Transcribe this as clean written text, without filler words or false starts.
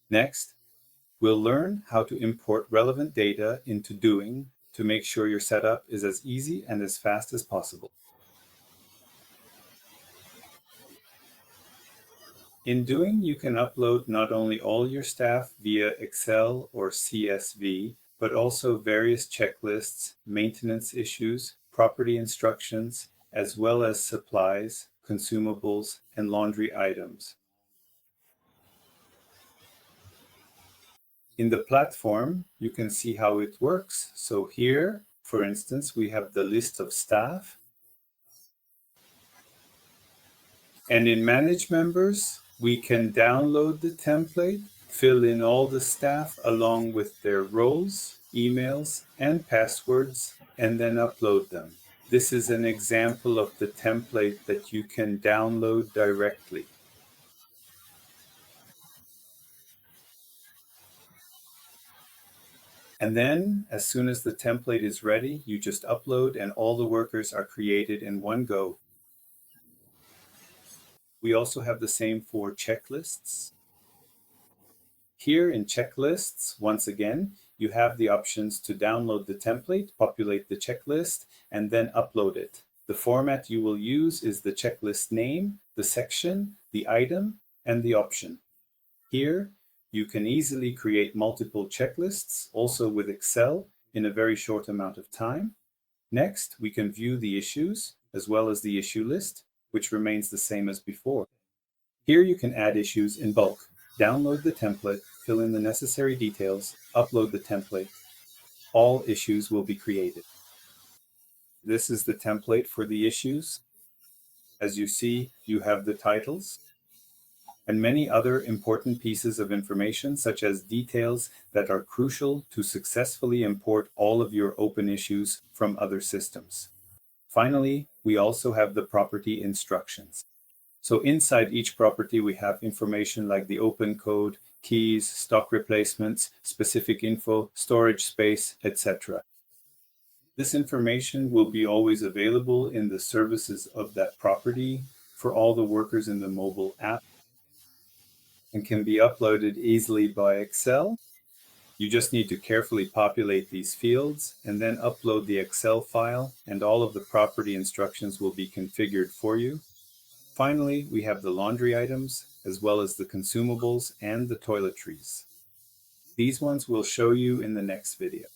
Next, we'll learn how to import relevant data into Doing to make sure your setup is as easy and as fast as possible. In Doing, you can upload not only all your staff via Excel or CSV, but also various checklists, maintenance issues, property instructions, as well as supplies, consumables, and laundry items. In the platform, you can see how it works. So here, for instance, we have the list of staff. And in Manage Members, we can download the template, fill in all the staff along with their roles, emails, and passwords, and then upload them. This is an example of the template that you can download directly. And then, as soon as the template is ready, you just upload and all the workers are created in one go. We also have the same for checklists. Here in checklists, once again, you have the options to download the template, populate the checklist, and then upload it. The format you will use is the checklist name, the section, the item, and the option. Here, you can easily create multiple checklists, also with Excel, in a very short amount of time. Next, we can view the issues, as well as the issue list, which remains the same as before. Here you can add issues in bulk. Download the template, fill in the necessary details, upload the template. All issues will be created. This is the template for the issues. As you see, you have the titles and many other important pieces of information, such as details that are crucial to successfully import all of your open issues from other systems. Finally, we also have the property instructions. So inside each property, we have information like the open code, keys, stock replacements, specific info, storage space, etc. This information will be always available in the services of that property for all the workers in the mobile app and can be uploaded easily by Excel. You just need to carefully populate these fields and then upload the Excel file, and all of the property instructions will be configured for you. Finally, we have the laundry items, as well as the consumables and the toiletries. These ones we'll show you in the next video.